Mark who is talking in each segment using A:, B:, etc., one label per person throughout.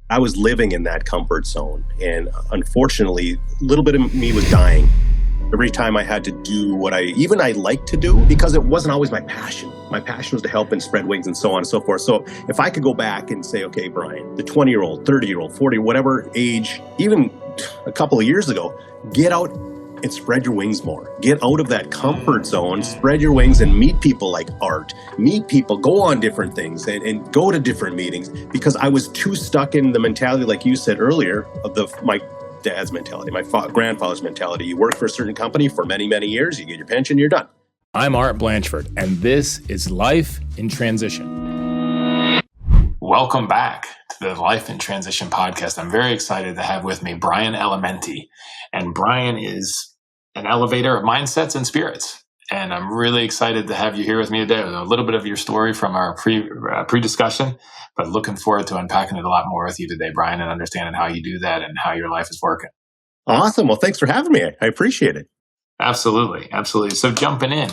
A: I was living in that comfort zone. And unfortunately, a little bit of me was dying. Every time I had to do what I liked to do, because it wasn't always my passion. My passion was to help and spread wings and so on and so forth. So if I could go back and say, okay, Brian, the 20-year-old, 30-year-old, 40, whatever age, even a couple of years ago, get out and spread your wings more. Get out of that comfort zone, spread your wings and meet people like Art. Meet people, go on different things and go to different meetings, because I was too stuck in the mentality, like you said earlier, of my dad's mentality, my grandfather's mentality. You work for a certain company for many, many years, you get your pension, you're done.
B: I'm Art Blanchford, and this is Life in Transition. Welcome back to the Life in Transition podcast. I'm very excited to have with me Brian Alementi. And Brian is an elevator of mindsets and spirits. And I'm really excited to have you here with me today. A little bit of your story from our pre-discussion, but looking forward to unpacking it a lot more with you today, Brian, and understanding how you do that and how your life is working.
A: Awesome. Well, thanks for having me. I appreciate it.
B: Absolutely. Absolutely. So jumping in,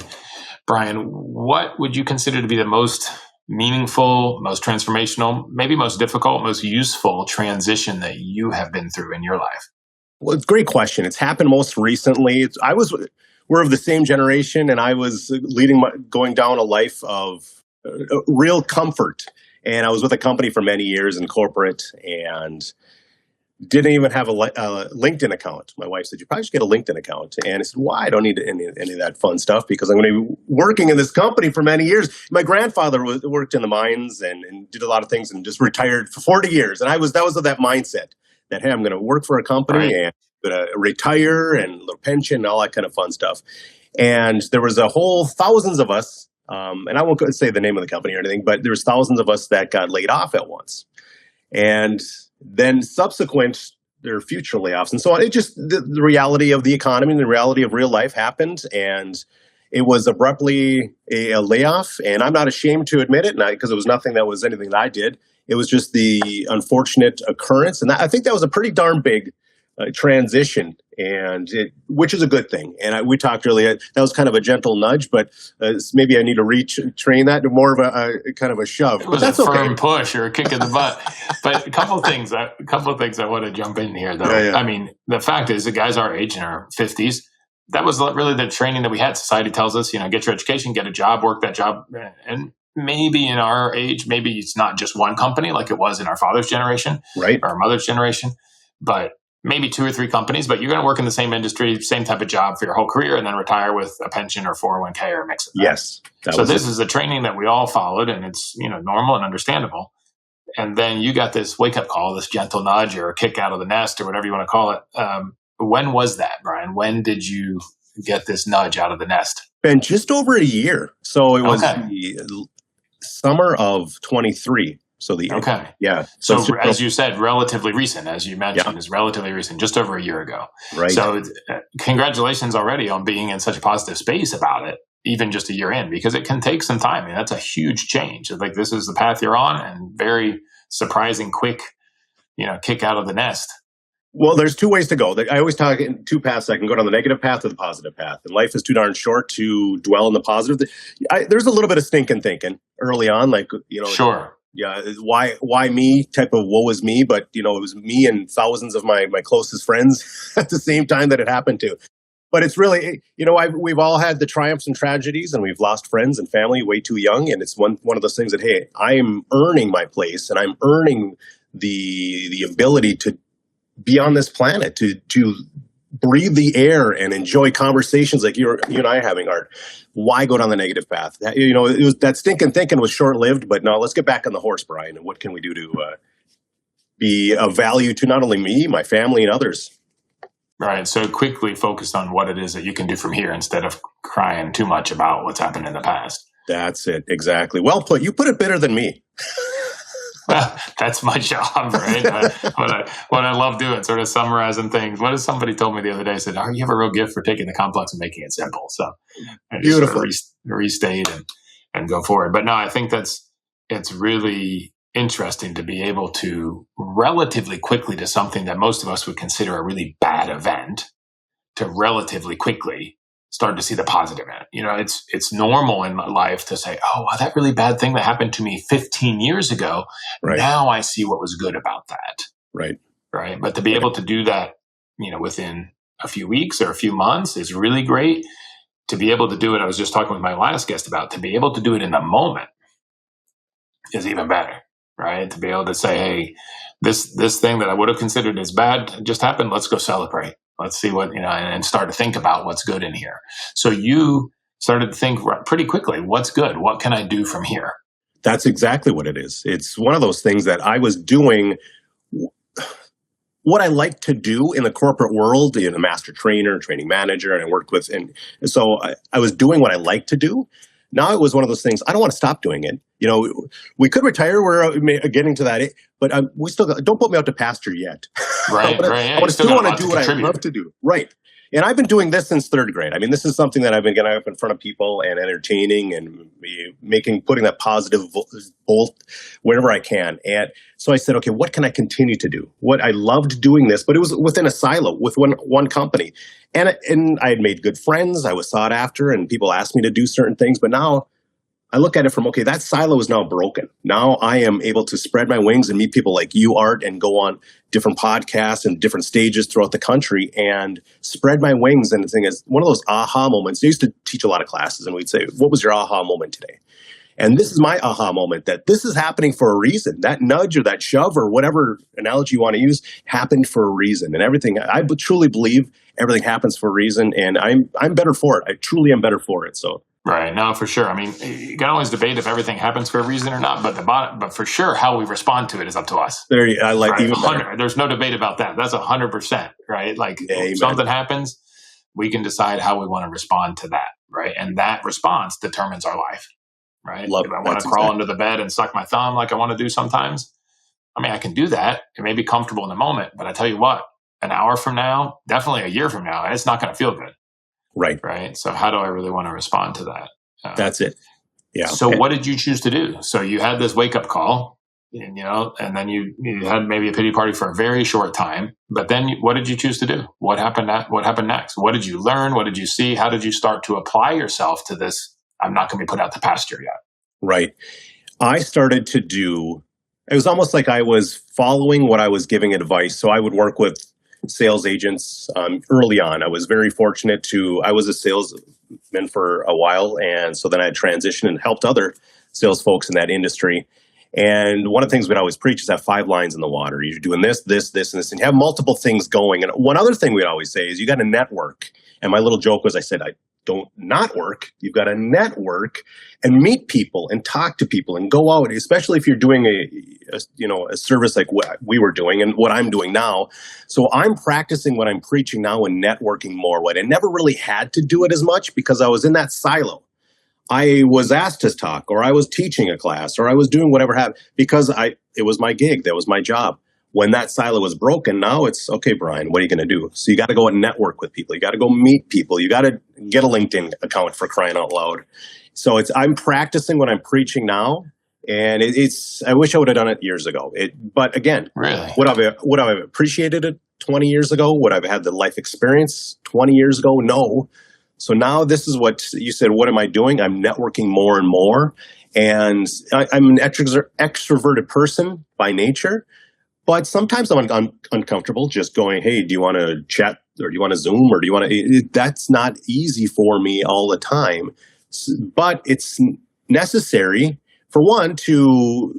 B: Brian, what would you consider to be the most meaningful, most transformational, maybe most difficult, most useful transition that you have been through in your life?
A: Well, it's a great question. It's happened most recently. We're of the same generation, and I was going down a life of real comfort. And I was with a company for many years in corporate and didn't even have a LinkedIn account. My wife said, you probably should get a LinkedIn account. And I said, why? I don't need any of that fun stuff, because I'm going to be working in this company for many years. My grandfather worked in the mines and did a lot of things and just retired for 40 years. And that was of that mindset that, hey, I'm going to work for a company and I'm going to retire and a pension and all that kind of fun stuff. And there was a whole thousands of us, and I won't say the name of the company or anything, but there was thousands of us that got laid off at once. And then there are future layoffs and so on. It just, the reality of the economy and the reality of real life happened. And it was abruptly a layoff. And I'm not ashamed to admit it, because it was anything that I did. It was just the unfortunate occurrence. And I think that was a pretty darn big transition, which is a good thing. And we talked earlier, that was kind of a gentle nudge, but maybe I need to retrain that to more of a kind of a shove.
B: It was a firm push or a kick in the butt. But a couple of things I want to jump in here, though. Yeah. I mean, the fact is, the guys our age in our 50s, that was really the training that we had. Society tells us, get your education, get a job, work that job. And maybe in our age, maybe it's not just one company like it was in our father's generation, right, or our mother's generation, but maybe 2 or 3 companies, but you're going to work in the same industry, same type of job for your whole career, and then retire with a pension or 401k or a mix of that.
A: Yes.
B: So this is a training that we all followed, and it's normal and understandable. And then you got this wake-up call, this gentle nudge or a kick out of the nest or whatever you want to call it. When was that, Brian? When did you get this nudge out of the nest?
A: Been just over a year. So it was the summer of 23. So yeah.
B: So as you said, relatively recent, as you mentioned, is relatively recent, just over a year ago.
A: Right.
B: So congratulations already on being in such a positive space about it, even just a year in, because it can take some time. I mean, that's a huge change. Like, this is the path you're on, and very surprising, quick, kick out of the nest.
A: Well, there's 2 ways to go. I always talk in 2 paths. I can go down the negative path or the positive path. And life is too darn short to dwell in the positive. There's a little bit of stinking thinking early on, like,
B: Sure.
A: Yeah, why me type of woe is me, but it was me and thousands of my closest friends at the same time that it happened to. But it's really, we've all had the triumphs and tragedies, and we've lost friends and family way too young. And it's one of those things that, hey, I am earning my place, and I'm earning the ability to be on this planet, to breathe the air and enjoy conversations like you and I are having, Art. Why go down the negative path? It was that stinking thinking was short-lived, but no, let's get back on the horse, Brian. And what can we do to be of value to not only me, my family, and others?
B: Right. So quickly focused on what it is that you can do from here instead of crying too much about what's happened in the past.
A: That's it. Exactly. Well put. You put it better than me.
B: That's my job, right? What I love doing, sort of summarizing things. What has somebody told me the other day? Said, "Oh, you have a real gift for taking the complex and making it simple." So I just
A: beautiful.
B: Restate and go forward. But no, I think it's really interesting to be able to relatively quickly to something that most of us would consider a really bad event, to relatively quickly started to see the positive in it. It's normal in my life to say, oh, wow, that really bad thing that happened to me 15 years ago.
A: Right.
B: Now I see what was good about that.
A: Right.
B: Right. But to be able to do that, within a few weeks or a few months is really great. To be able to do it, I was just talking with my last guest about, to be able to do it in the moment is even better, right? To be able to say, hey, this thing that I would have considered as bad just happened. Let's go celebrate. Let's see what, and start to think about what's good in here. So you started to think pretty quickly, what's good? What can I do from here?
A: That's exactly what it is. It's one of those things that I was doing what I like to do in the corporate world, a master trainer, training manager, and I worked with, and so I was doing what I like to do. Now it was one of those things, I don't want to stop doing it. We could retire, we're getting to that, but we still don't put me out to pasture yet.
B: Right,
A: right. I still want to do what I love to do. Right. And I've been doing this since third grade. I mean, this is something that I've been getting up in front of people and entertaining and putting that positive bolt wherever I can. And so I said, okay, what can I continue to do? I loved doing this, but it was within a silo with one company. And I had made good friends. I was sought after and people asked me to do certain things. But now I look at it from, okay, that silo is now broken. Now I am able to spread my wings and meet people like you, Art, and go on different podcasts and different stages throughout the country and spread my wings. And the thing is, one of those aha moments, I used to teach a lot of classes and we'd say, what was your aha moment today? And this is my aha moment, that this is happening for a reason. That nudge or that shove or whatever analogy you want to use happened for a reason. And everything, I truly believe everything happens for a reason. And I'm better for it. I truly am better for it. So.
B: Right. No, for sure. I mean, you can always debate if everything happens for a reason or not, but for sure, how we respond to it is up to us.
A: I like
B: right?
A: even better.
B: There's no debate about that. That's 100%, right? Like if something happens, we can decide how we want to respond to that, right? And that response determines our life, right? If I want to crawl under the bed and suck my thumb like I want to do sometimes, I mean, I can do that. It may be comfortable in the moment, but I tell you what, an hour from now, definitely a year from now, it's not going to feel good. Right. So how do I really want to respond to that?
A: That's it. Yeah.
B: So what did you choose to do? So you had this wake up call, and then you had maybe a pity party for a very short time, but then what did you choose to do? What happened next? What did you learn? What did you see? How did you start to apply yourself to this? I'm not going to be put out to pasture yet.
A: Right. I started to it was almost like I was following what I was giving advice. So I would work with sales agents early on. I was very fortunate I was a salesman for a while. And so then I transitioned and helped other sales folks in that industry. And one of the things we'd always preach is have 5 lines in the water. You're doing this, this, this, and this, and you have multiple things going. And one other thing we'd always say is you got to network. And my little joke was I said, don't not work. You've got to network and meet people and talk to people and go out, especially if you're doing a service like what we were doing and what I'm doing now. So I'm practicing what I'm preaching now and networking more. What I never really had to do it as much because I was in that silo. I was asked to talk, or I was teaching a class, or I was doing whatever happened because it was my gig. That was my job. When that silo was broken, now it's, okay, Brian, what are you going to do? So you got to go and network with people. You got to go meet people. You got to get a LinkedIn account, for crying out loud. So I'm practicing what I'm preaching now. And I wish I would have done it years ago. But again,
B: really?
A: Would I have appreciated it 20 years ago? Would I have had the life experience 20 years ago? No. So now this is what you said, what am I doing? I'm networking more and more. And I'm an extroverted person by nature. But sometimes I'm uncomfortable just going, hey, do you want to chat or do you want to Zoom or do you want to? That's not easy for me all the time. But it's necessary, for one, to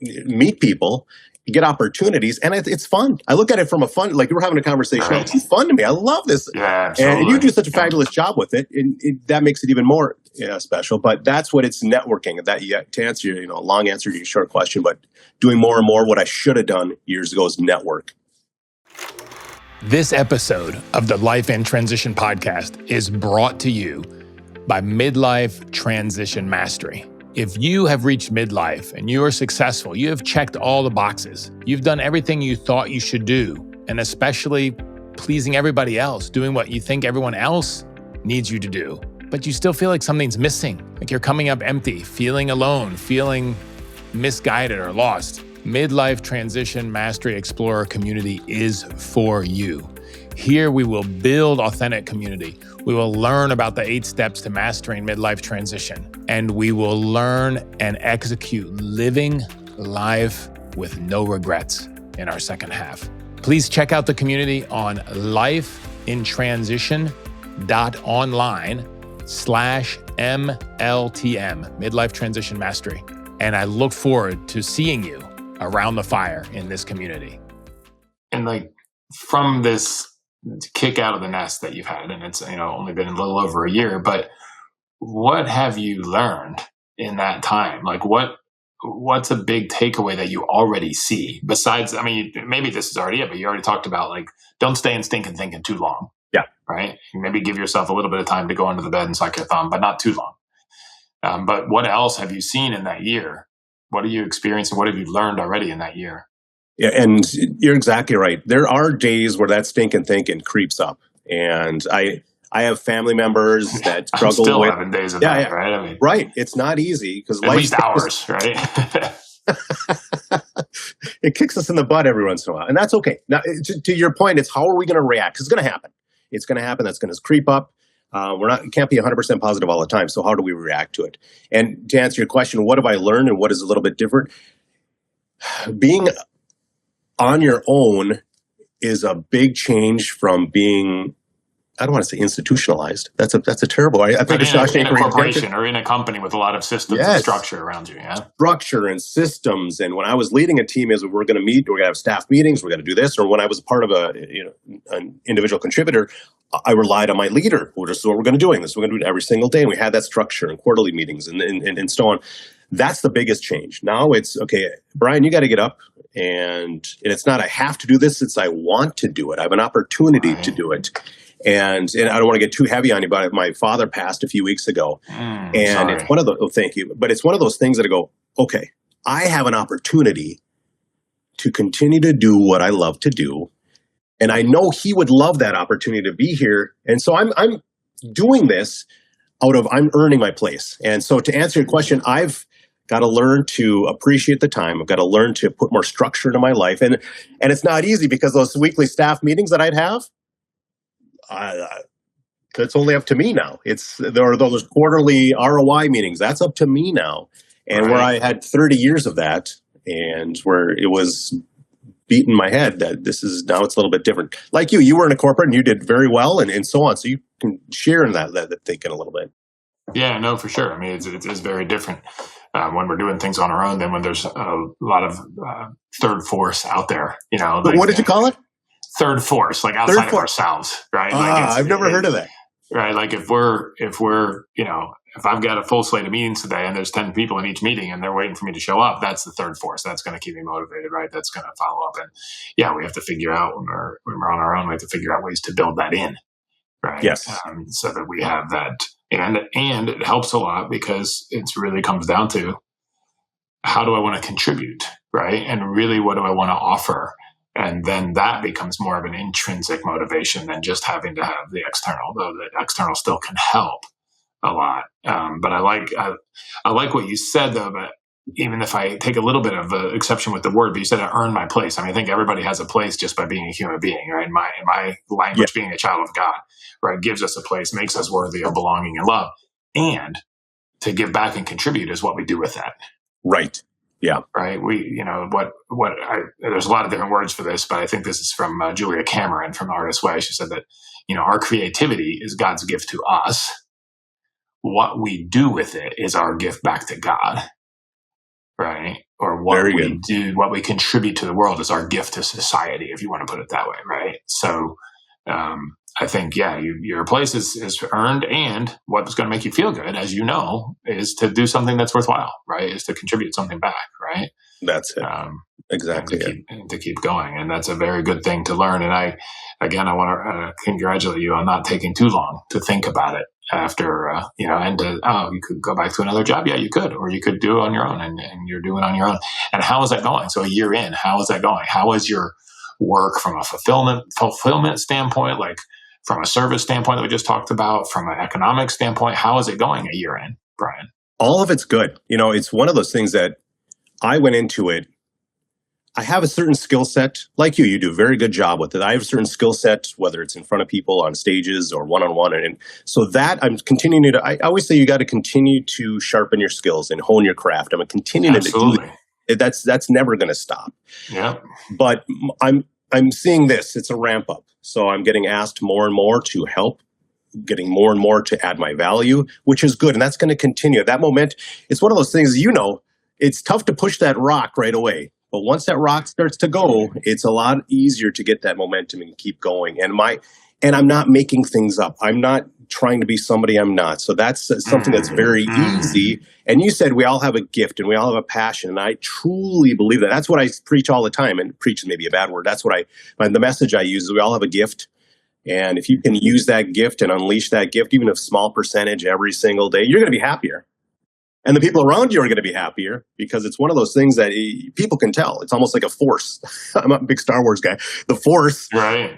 A: meet people, get opportunities, and it's fun. I look at it from a fun, like we're having a conversation. Right. It's fun to me. I love this.
B: Yeah,
A: and you do such a fabulous job with it, and that makes it even more special. But that's what it's networking. To answer your long answer to your short question, but doing more and more what I should have done years ago is network.
C: This episode of the Life and Transition Podcast is brought to you by Midlife Transition Mastery. If you have reached midlife and you are successful, you have checked all the boxes, you've done everything you thought you should do, and especially pleasing everybody else, doing what you think everyone else needs you to do, but you still feel like something's missing, like you're coming up empty, feeling alone, feeling misguided or lost. Midlife Transition Mastery Explorer community is for you. Here we will build authentic community. We will learn about the 8 steps to mastering midlife transition, and we will learn and execute living life with no regrets in our second half. Please check out the community on lifeintransition.online/MLTM, Midlife Transition Mastery. And I look forward to seeing you around the fire in this community.
B: And like from this kick out of the nest that you've had, and it's only been a little over a year, but what have you learned in that time? Like what's a big takeaway that you already see besides, maybe this is already it, but you already talked about like, don't stay in Stinkin thinking too long.
A: Yeah.
B: Right. Maybe give yourself a little bit of time to go under the bed and suck your thumb, but not too long. But what else have you seen in that year? What are you experiencing? What have you learned already in that year?
A: Yeah, and you're exactly right. There are days where that stinking thinking creeps up. And I have family members that struggle
B: still
A: with
B: having days of that, right?
A: Right. It's not easy because
B: at least hours, right?
A: It kicks us in the butt every once in a while. And that's okay. Now, to your point, it's how are we going to react? Because it's going to happen. It's going to happen. That's going to creep up. It can't be 100% positive all the time. So how do we react to it? And to answer your question, what have I learned and what is a little bit different? Being on your own is a big change from being, I don't want to say institutionalized. That's a terrible. I think it's
B: in a corporation or in a company with a lot of systems and structure around you. Yeah,
A: structure and systems. And when I was leading a team, as we're going to meet, we're going to have staff meetings, we're going to do this. Or when I was part of an individual contributor, I relied on my leader. This is what we're going to do. This we're going to do it every single day. And we had that structure and quarterly meetings and so on. That's the biggest change. Now it's okay, Brian, you got to get up. And it's not I have to do this, it's I want to do it. I have an opportunity to do it. And I don't want to get too heavy on you about it. My father passed a few weeks ago. And it's one of those, thank you. But it's one of those things that I go, okay, I have an opportunity to continue to do what I love to do. And I know he would love that opportunity to be here. And so I'm doing this I'm earning my place. And so to answer your question, I've got to learn to appreciate the time. I've got to learn to put more structure into my life. And it's not easy because those weekly staff meetings that I'd have, it's only up to me now. There are those quarterly ROI meetings. That's up to me now. And where I had 30 years of that and where it was beating my head that now it's a little bit different. Like you were in a corporate and you did very well and so on. So you can share in that thinking a little bit.
B: Yeah, no, for sure. It's very different when we're doing things on our own than when there's a lot of third force out there.
A: But what did you call it?
B: Third force, like outside of ourselves, right?
A: I've never heard of that.
B: Right, like if I've got a full slate of meetings today and there's 10 people in each meeting and they're waiting for me to show up, that's the third force. That's going to keep me motivated, right? That's going to follow up. And yeah, we have to figure out when we're on our own, we have to figure out ways to build that in, right?
A: Yes.
B: So that we have that. And it helps a lot because it really comes down to how do I want to contribute, right? And really, what do I want to offer? And then that becomes more of an intrinsic motivation than just having to have the external, though the external still can help a lot. But I like what you said, though, but even if I take a little bit of an exception with the word, but you said I earned my place. I think everybody has a place just by being a human being, right? In my language, being a child of God, right, gives us a place, makes us worthy of belonging and love. And to give back and contribute is what we do with that.
A: Right. Yeah.
B: Right. There's a lot of different words for this, but I think this is from Julia Cameron from Artist's Way. She said that, our creativity is God's gift to us. What we do with it is our gift back to God. Right. Or what what we contribute to the world is our gift to society, if you want to put it that way. Right. So, I think, your place is earned, and what's going to make you feel good, as you know, is to do something that's worthwhile, right? Is to contribute something back, right?
A: That's it. Exactly.
B: To keep going. And that's a very good thing to learn. And I want to congratulate you on not taking too long to think about it after, you could go back to another job. Yeah, you could, or you could do it on your own, and you're doing it on your own. And how is that going? So a year in, how is that going? How is your work from a fulfillment standpoint, like from a service standpoint that we just talked about, from an economic standpoint? How is it going a year in, Brian?
A: All of it's good. It's one of those things that I went into it. I have a certain skill set, like you do a very good job with it. I have a certain skill set, whether it's in front of people on stages or one-on-one. And so that I'm continuing to, I always say you got to continue to sharpen your skills and hone your craft. I'm continuing to do that. That's never going to stop.
B: Yeah.
A: But I'm seeing this, it's a ramp up. So I'm getting asked more and more to help, getting more and more to add my value, which is good. And that's going to continue. That moment, it's one of those things, it's tough to push that rock right away. But once that rock starts to go, it's a lot easier to get that momentum and keep going. And I'm not making things up. I'm not trying to be somebody I'm not. So that's something that's very easy. And you said we all have a gift and we all have a passion. And I truly believe that. That's what I preach all the time. And preach is maybe a bad word. That's what the message I use is we all have a gift. And if you can use that gift and unleash that gift, even a small percentage every single day, you're going to be happier. And the people around you are going to be happier because it's one of those things that people can tell. It's almost like a force. I'm a big Star Wars guy. The force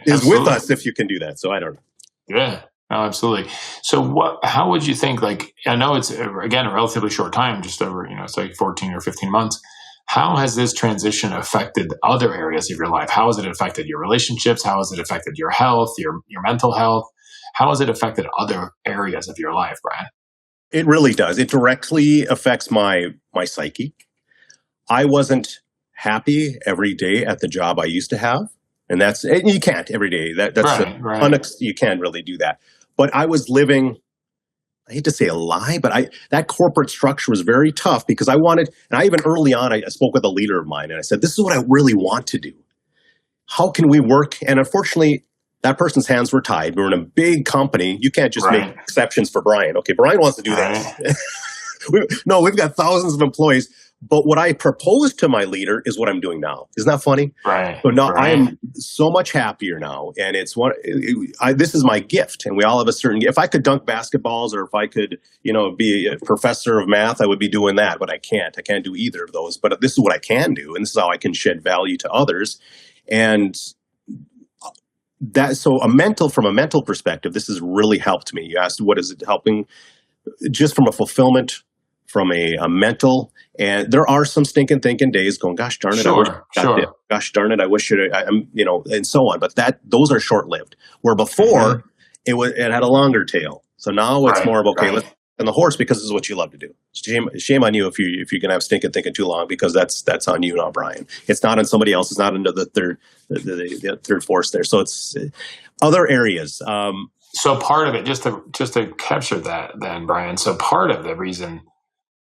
A: is with us if you can do that. So I don't know.
B: Yeah, no, absolutely. So how would you think, I know it's, again, a relatively short time, just over, it's like 14 or 15 months. How has this transition affected other areas of your life? How has it affected your relationships? How has it affected your health, your mental health? How has it affected other areas of your life, Brian?
A: It really does. It directly affects my psyche. I wasn't happy every day at the job I used to have. And you can't every day. You can't really do that. But I was living, I hate to say a lie, but that corporate structure was very tough because I wanted, and I even early on, I spoke with a leader of mine and I said, this is what I really want to do. How can we work? And unfortunately, that person's hands were tied. We were in a big company. You can't just make exceptions for Brian. Okay, Brian wants to do that. We've got thousands of employees. But what I proposed to my leader is what I'm doing now. Isn't that funny?
B: Right.
A: So now I am so much happier now. And this is my gift. And we all have a certain gift. If I could dunk basketballs or if I could, be a professor of math, I would be doing that. But I can't. I can't do either of those. But this is what I can do. And this is how I can shed value to others. And from a mental perspective, this has really helped me. You asked, what is it helping? Just from a fulfillment, from a mental, and there are some stinking thinking days going, gosh darn it, gosh darn it, I wish and so on. But those are short lived. Where before it had a longer tail. So now it's more of let's on the horse because this is what you love to do. Shame on you if you're gonna have stinking thinking too long because that's on you, not Brian. It's not on somebody else. It's not into the third force there. So it's other areas.
B: So part of it, just to capture that, then Brian. So part of the reason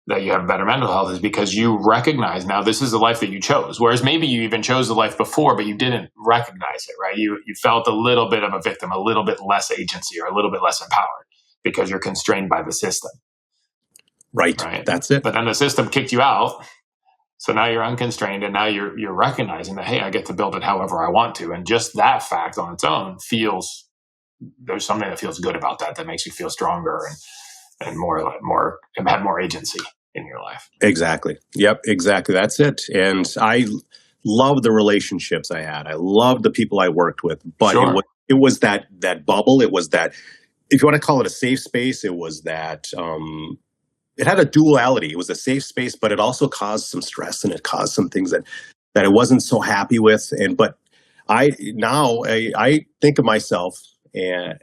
B: that you have better mental health is because you recognize now this is the life that you chose. Whereas maybe you even chose the life before, but you didn't recognize it, right? You felt a little bit of a victim, a little bit less agency, or a little bit less empowered because you're constrained by the system.
A: Right. That's it.
B: But then the system kicked you out. So now you're unconstrained and now you're recognizing that, hey, I get to build it however I want to. And just that fact on its own there's something that feels good about that makes you feel stronger and have more agency in your life.
A: Exactly. Yep, exactly. That's it. And I love the relationships I had. I loved the people I worked with, but it was that bubble. It was that, if you want to call it a safe space, it was that, it had a duality. It was a safe space, but it also caused some stress and it caused some things that I wasn't so happy with. But I think of myself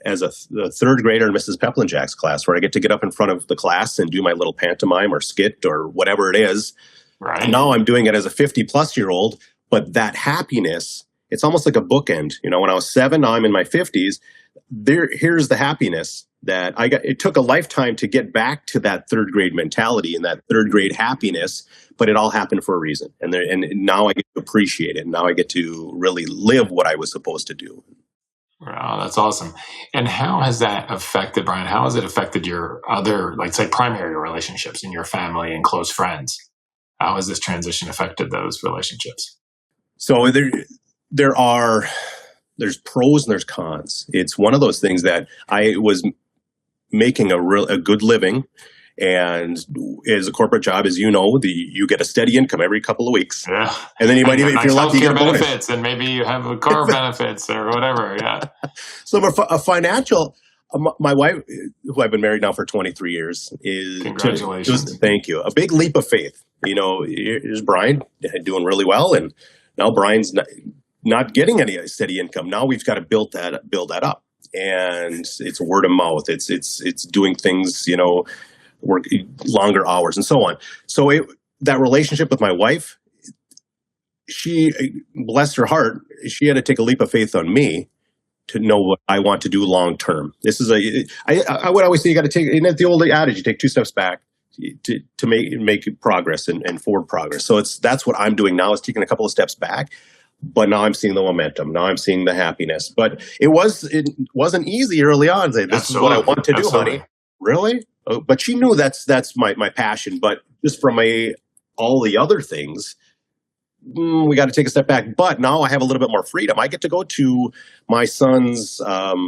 A: as a third grader in Mrs. Peplinjack's class, where I get to get up in front of the class and do my little pantomime or skit or whatever it is.
B: Right.
A: And now I'm doing it as a 50-plus-year-old, but that happiness, it's almost like a bookend. When I was 7, now I'm in my 50s. Here's the happiness that I got. It took a lifetime to get back to that third grade mentality and that third grade happiness, but it all happened for a reason. And now I get to appreciate it. Now I get to really live what I was supposed to do.
B: Wow, that's awesome. And how has that affected, Brian? How has it affected your other, say, primary relationships in your family and close friends? How has this transition affected those relationships?
A: So there's pros and there's cons. It's one of those things that I was making a good living. And as a corporate job, as you know, you get a steady income every couple of weeks.
B: Yeah.
A: And then you might even, if you're lucky, get
B: benefits, and maybe you have a car benefits or whatever. Yeah.
A: So a financial, my wife, who I've been married now for 23 years, is
B: congratulations.
A: Thank you. A big leap of faith. Here's Brian doing really well, and Now Brian's not getting any steady income. Now we've got to build that up. And it's word of mouth. It's doing things, work longer hours and so on. So that relationship with my wife, she, bless her heart, she had to take a leap of faith on me to know what I want to do long term. This is I would always say you got to take, and it's the old adage, you take 2 steps back to make progress and forward progress. So that's what I'm doing now, is taking a couple of steps back. But now I'm seeing the momentum. Now I'm seeing the happiness. But it wasn't easy early on. Say, this is what I want to do, honey. Really? Oh, but she knew that's my passion. But just from all the other things, we got to take a step back. But now I have a little bit more freedom. I get to go to my son's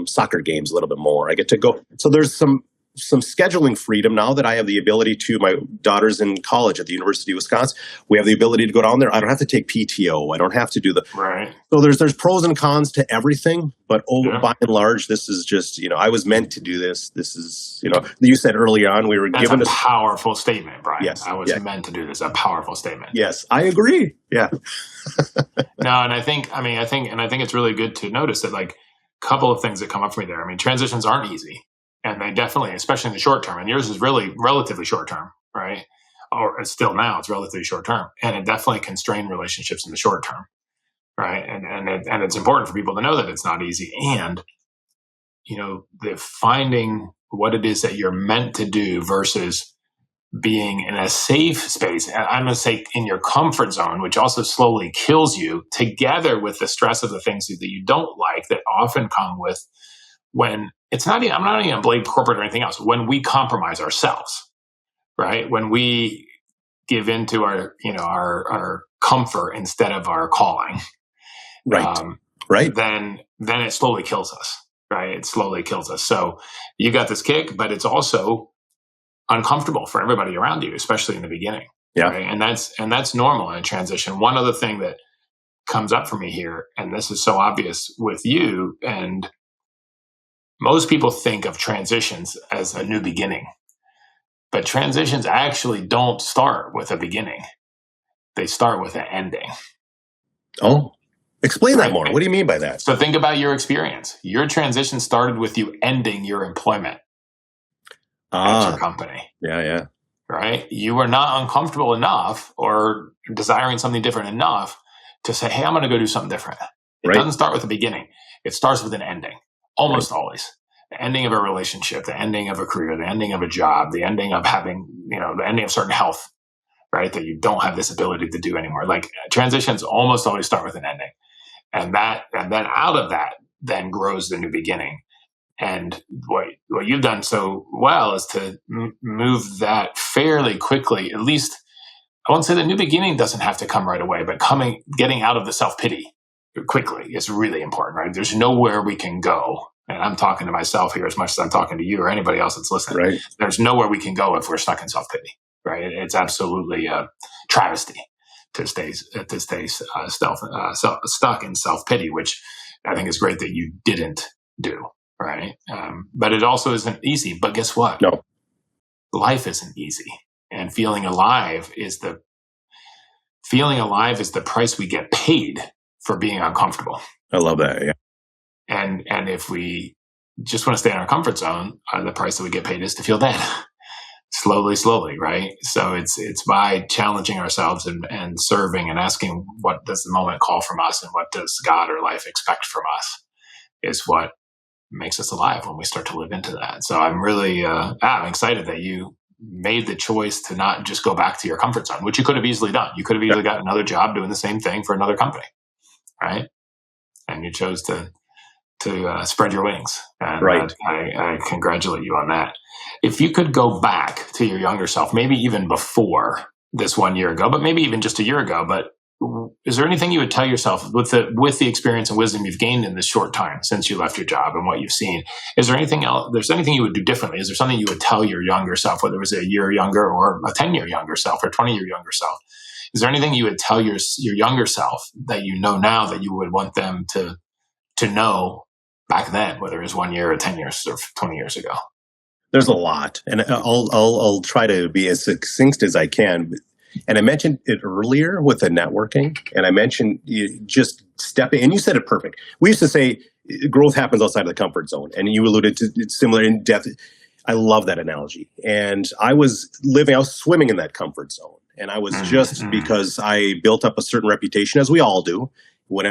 A: soccer games a little bit more. I get to go. So there's some scheduling freedom now that I have the ability to. My daughter's in college at the University of Wisconsin. We have the ability to go down there. I don't have to take PTO. I don't have to do
B: right.
A: So there's pros and cons to everything, but by and large, this is just, I was meant to do this. This is, you said early on, we were given
B: a powerful statement, Brian.
A: Yes.
B: I was meant to do this. A powerful statement.
A: Yes, I agree. Yeah.
B: No, and I think it's really good to notice that, like, a couple of things that come up for me there. I mean, transitions aren't easy. And they definitely, especially in the short term, and yours is really relatively short term, right? Or still now, it's relatively short term, and it definitely can strain relationships in the short term, right? And it's important for people to know that it's not easy, and the finding what it is that you're meant to do versus being in a safe space. And I'm going to say in your comfort zone, which also slowly kills you, together with the stress of the things that you don't like that often come with when. It's not even, I'm not even going to blame corporate or anything else. When we compromise ourselves, right? When we give into our comfort instead of our calling,
A: right? Right.
B: Then it slowly kills us, right? It slowly kills us. So you got this kick, but it's also uncomfortable for everybody around you, especially in the beginning.
A: Yeah.
B: Right? And that's normal in a transition. One other thing that comes up for me here, and this is so obvious with you, and most people think of transitions as a new beginning, but transitions actually don't start with a beginning. They start with an ending.
A: Oh, explain that more. What do you mean by that?
B: So think about your experience. Your transition started with you ending your employment at your company.
A: Yeah.
B: Right? You were not uncomfortable enough or desiring something different enough to say, hey, I'm going to go do something different. It doesn't start with a beginning. It starts with an ending. Almost always. The ending of a relationship, the ending of a career, the ending of a job, the ending of having, the ending of certain health, right? That you don't have this ability to do anymore. Like, transitions almost always start with an ending. And then out of that then grows the new beginning. And what you've done so well is to move that fairly quickly. At least, I won't say the new beginning doesn't have to come right away, but getting out of the self-pity quickly is really important, right? There's nowhere we can go. And I'm talking to myself here as much as I'm talking to you or anybody else that's listening. Right. There's nowhere we can go if we're stuck in self-pity, right? It's absolutely a travesty to stay stuck in self-pity, which I think is great that you didn't do, right? But it also isn't easy. But guess what?
A: No.
B: Life isn't easy. And feeling alive is the price we get paid for being uncomfortable.
A: I love that. Yeah.
B: And if we just want to stay in our comfort zone, the price that we get paid is to feel dead. Slowly, right? So it's by challenging ourselves and serving and asking, what does the moment call from us, and what does God or life expect from us, is what makes us alive when we start to live into that. So I'm really I'm excited that you made the choice to not just go back to your comfort zone, which you could have easily done. You could have easily got another job doing the same thing for another company, right? And you chose to spread your wings. And
A: right.
B: I congratulate you on that. If you could go back to your younger self, maybe even before this 1 year ago, but maybe even just a year ago, but is there anything you would tell yourself with the experience and wisdom you've gained in this short time since you left your job and what you've seen? Is there anything else? There's anything you would do differently? Is there something you would tell your younger self, whether it was a year younger or a 10-year younger self or 20-year younger self? Is there anything you would tell your younger self that you know now that you would want them to know back then, whether it was 1 year or 10 years or 20 years ago?
A: There's a lot, and I'll try to be as succinct as I can. And I mentioned it earlier with the networking, and I mentioned you just stepping, and you said it perfect. We used to say growth happens outside of the comfort zone, and you alluded to it's similar in depth. I love that analogy. And I was swimming in that comfort zone. And I was just because I built up a certain reputation, as we all do, when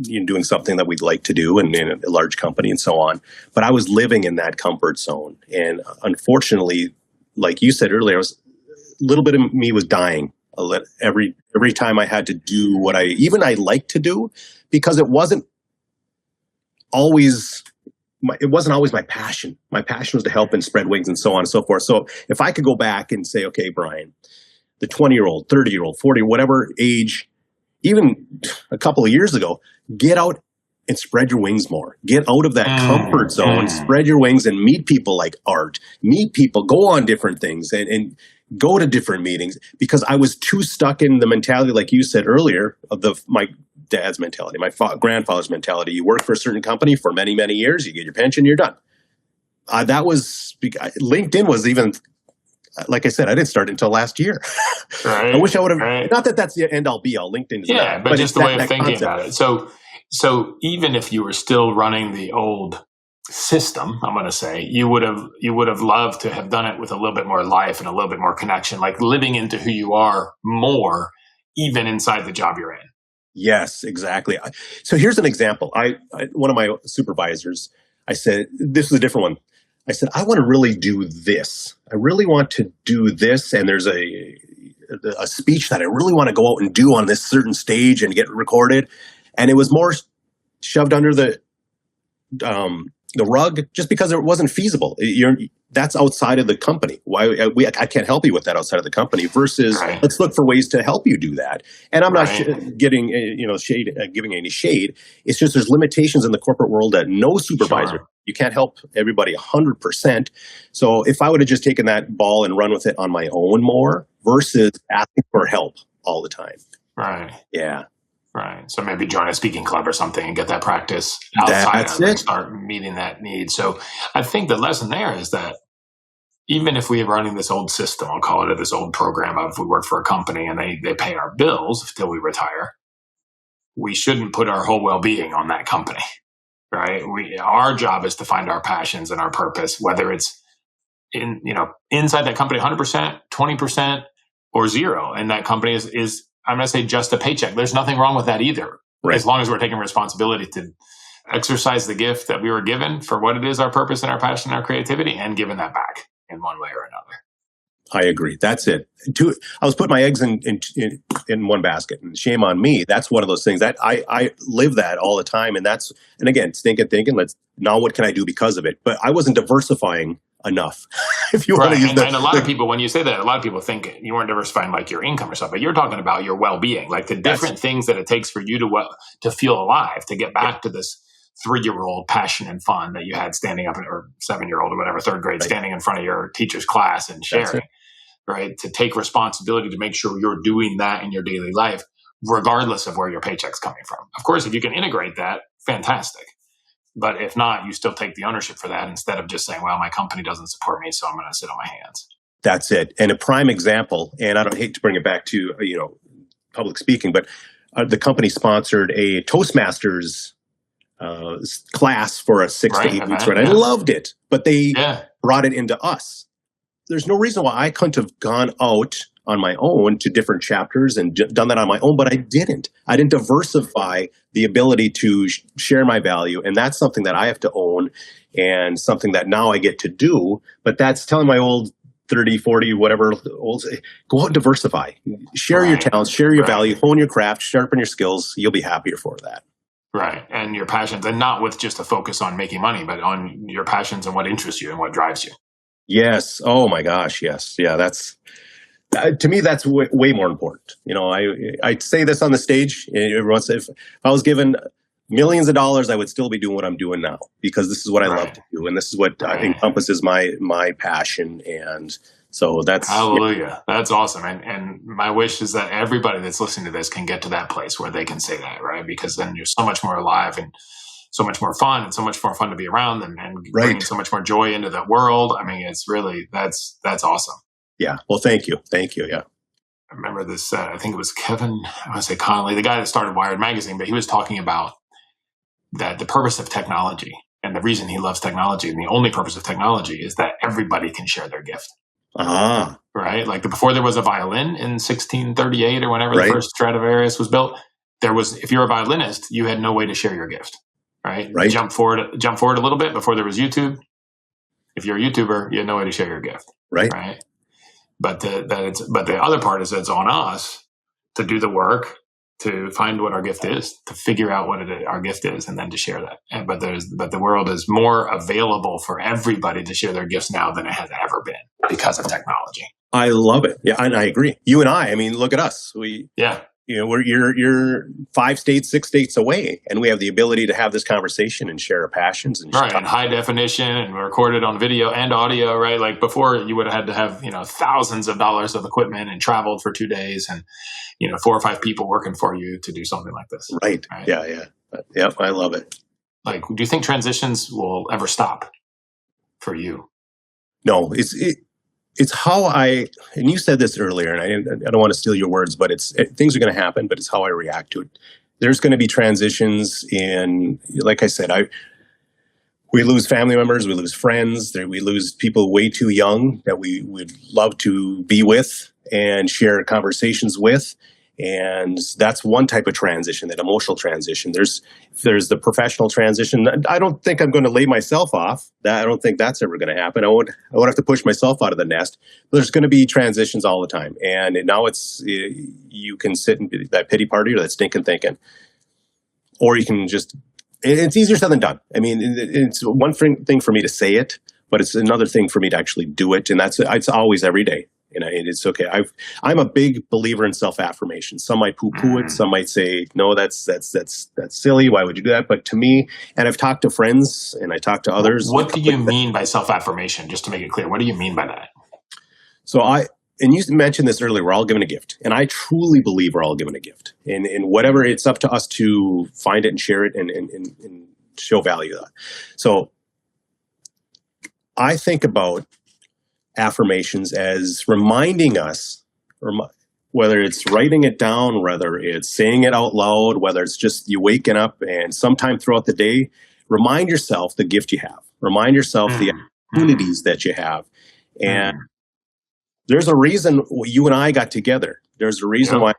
A: you're doing something that we'd like to do and in a large company and so on. But I was living in that comfort zone. And unfortunately, like you said earlier, a little bit of me was dying every time I had to do what I liked to do, because it wasn't always my passion. My passion was to help and spread wings and so on and so forth. So if I could go back and say, okay, Brian, the 20-year-old, 30-year-old, 40, whatever age, even a couple of years ago, get out and spread your wings more. Get out of that comfort zone, spread your wings and meet people like Art. Meet people, go on different things and go to different meetings, because I was too stuck in the mentality, like you said earlier, of my dad's mentality, my grandfather's mentality. You work for a certain company for many, many years, you get your pension, you're done. That was, LinkedIn was even, like I said, I didn't start until last year.
B: Right,
A: I wish I would have, not that that's the end all be all. LinkedIn is not,
B: but just the way of thinking
A: concept
B: about it. So even if you were still running the old system, I'm going to say, you would have loved to have done it with a little bit more life and a little bit more connection, like living into who you are more, even inside the job you're in.
A: Yes, exactly. So here's an example. One of my supervisors, I said, this is a different one. I said, I want to really do this. I really want to do this. And there's a speech that I really want to go out and do on this certain stage and get recorded. And it was more shoved under the rug just because it wasn't feasible. That's outside of the company. I can't help you with that outside of the company. Versus, let's look for ways to help you do that. And I'm not giving any shade. It's just there's limitations in the corporate world that no supervisor. Sure. You can't help everybody 100%. So if I would have just taken that ball and run with it on my own more versus asking for help all the time.
B: Right.
A: Yeah.
B: Right. So maybe join a speaking club or something and get that practice outside and start meeting that need. So I think the lesson there is that even if we are running this old system, I'll call it, this old program of we work for a company and they pay our bills until we retire, we shouldn't put our whole well-being on that company, right? Our job is to find our passions and our purpose, whether it's inside that company 100%, 20%, or zero. And that company is I'm going to say just a paycheck. There's nothing wrong with that either. Right. As long as we're taking responsibility to exercise the gift that we were given for what it is, our purpose and our passion and our creativity, and giving that back in one way or another.
A: I agree. That's it. I was putting my eggs in one basket, and shame on me. That's one of those things that I live that all the time. And again, thinking, now what can I do because of it? But I wasn't diversifying enough. If you want to use that.
B: And a lot of people, when you say that, a lot of people think you weren't diversifying like your income or something, but you're talking about your well-being, like the different things that it takes for you to feel alive, to get back to this 3-year-old passion and fun that you had standing up, or 7-year-old or whatever, 3rd grade, standing in front of your teacher's class and sharing, right? To take responsibility to make sure you're doing that in your daily life, regardless of where your paycheck's coming from. Of course, if you can integrate that, fantastic. But if not, you still take the ownership for that instead of just saying, well, my company doesn't support me, so I'm going to sit on my hands.
A: That's it. And a prime example, and I don't hate to bring it back to, public speaking, but the company sponsored a Toastmasters class for a 6 to 8 weeks. Right? I loved it, but they brought it into us. There's no reason why I couldn't have gone out on my own to different chapters and done that on my own, but I didn't. I didn't diversify the ability to share my value, and that's something that I have to own and something that now I get to do. But that's telling my old 30, 40, whatever, go out and diversify. Share your talents, share your value, hone your craft, sharpen your skills. You'll be happier for that.
B: Right. And your passions, and not with just a focus on making money, but on your passions and what interests you and what drives you.
A: Yes. Oh my gosh. Yes. Yeah. That's to me, that's way more important. I say this on the stage. Everyone says, if I was given millions of dollars, I would still be doing what I'm doing now, because this is what I love to do, and this is what encompasses my passion. And so that's
B: hallelujah. That's awesome. And my wish is that everybody that's listening to this can get to that place where they can say that, right? Because then you're so much more alive and so much more fun, and so much more fun to be around them, and bringing so much more joy into the world. I mean, it's really, that's awesome.
A: Yeah. Well, thank you. Thank you. Yeah.
B: I remember this, I think it was Kevin, I want to say Connolly, the guy that started Wired Magazine, but he was talking about that the purpose of technology and the reason he loves technology and the only purpose of technology is that everybody can share their gift. Right? Like before there was a violin in 1638 or whenever the first Stradivarius was built, if you're a violinist, you had no way to share your gift. Right? Jump forward a little bit before there was YouTube. If you're a YouTuber, you had no way to share your gift. Right? But the other part is it's on us to do the work, to find what our gift is, to figure out what our gift is, and then to share that. But the world is more available for everybody to share their gifts now than it has ever been because of technology.
A: I love it. Yeah, and I agree. You and I mean, look at us. You're 5 states, 6 states away, and we have the ability to have this conversation and share our passions. And
B: and high definition and recorded on video and audio, right? Like before, you would have had to have thousands of dollars of equipment and traveled for 2 days, and 4 or 5 people working for you to do something like this.
A: Right. Yeah. Yep. I love it.
B: Like, do you think transitions will ever stop for you?
A: No, it's how and you said this earlier, and I don't want to steal your words, but things are going to happen, but it's how I react to it. There's going to be transitions like I said, we lose family members, we lose friends, we lose people way too young that we would love to be with and share conversations with. And that's one type of transition, that emotional transition. There's the professional transition. I don't think I'm going to lay myself off. I don't think that's ever going to happen. I won't have to push myself out of the nest. But there's going to be transitions all the time. And now you can sit in that pity party or that stinking thinking. Or you can it's easier said than done. I mean, it's one thing for me to say it, but it's another thing for me to actually do it. And it's always every day. And it's okay. I'm a big believer in self-affirmation. Some might poo-poo it. Some might say, no, that's silly. Why would you do that? But to me, and I've talked to friends and I talked to others.
B: What do you mean by self-affirmation? Just to make it clear, what do you mean by that?
A: So and you mentioned this earlier, we're all given a gift. And I truly believe we're all given a gift. And whatever, it's up to us to find it and share it and show value to that. So I think about affirmations as reminding us, whether it's writing it down, whether it's saying it out loud, whether it's just you waking up and sometime throughout the day, remind yourself the gift you have. Remind yourself the opportunities that you have. And there's a reason you and I got together. There's a reason why.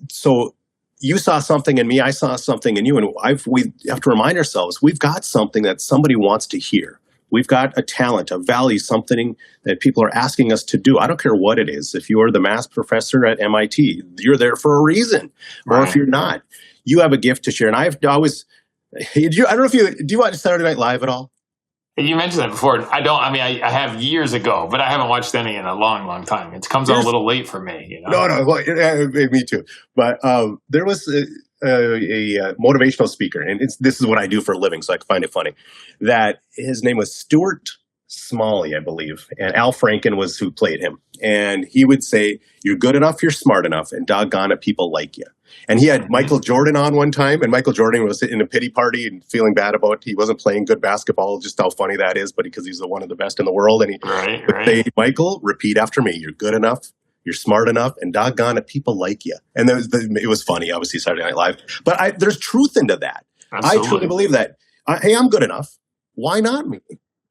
A: So you saw something in me, I saw something in you, and we have to remind ourselves we've got something that somebody wants to hear. We've got a talent, a value, something that people are asking us to do. I don't care what it is. If you're the math professor at MIT, you're there for a reason. Or if you're not, you have a gift to share. And I don't know do you watch Saturday Night Live at all?
B: You mentioned that before. I don't. I mean, I have years ago, but I haven't watched any in a long, long time. It comes on a little late for me.
A: No. Well, me too. But there was a motivational speaker, and this is what I do for a living, so I find it funny. That his name was Stuart Smalley, I believe, and Al Franken was who played him. And he would say, "You're good enough, you're smart enough, and doggone it, people like you." And he had Michael Jordan on one time, and Michael Jordan was in a pity party and feeling bad about he wasn't playing good basketball, just how funny that is, but because he's one of the best in the world. And he would say, "Michael, repeat after me. You're good enough, you're smart enough, and doggone it, people like you." And it was funny, obviously, Saturday Night Live. But there's truth into that. Absolutely. I truly believe that. Hey, I'm good enough. Why not me?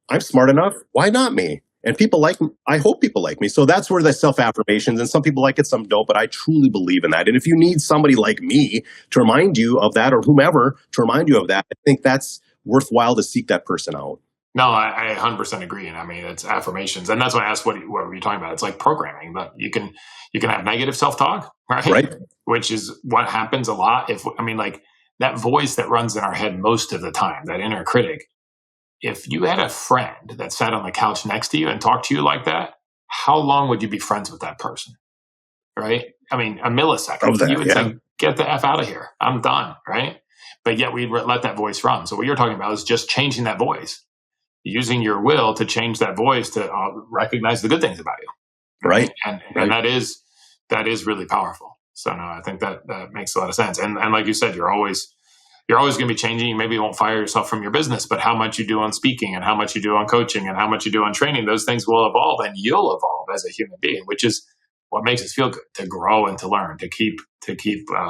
A: I'm smart enough. Why not me? And people like me. I hope people like me. So that's where the self-affirmations, and some people like it, some don't, but I truly believe in that. And if you need somebody like me to remind you of that, or whomever to remind you of that, I think that's worthwhile to seek that person out.
B: No, I 100% agree. And I mean, it's affirmations. And that's why I asked what were you talking about? It's like programming, but you can have negative self-talk, right? Which is what happens a lot. Like that voice that runs in our head most of the time, that inner critic. If you had a friend that sat on the couch next to you and talked to you like that, how long would you be friends with that person? Right? I mean, a millisecond. You would say, "Get the F out of here. I'm done." Right? But yet we'd let that voice run. So what you're talking about is just changing that voice, using your will to change that voice to recognize the good things about you.
A: Right.
B: And that is really powerful. So no, I think that makes a lot of sense. And like you said, you're always going to be changing. You maybe won't fire yourself from your business, but how much you do on speaking and how much you do on coaching and how much you do on training, those things will evolve, and you'll evolve as a human being, which is what makes us feel good, to grow and to learn, to keep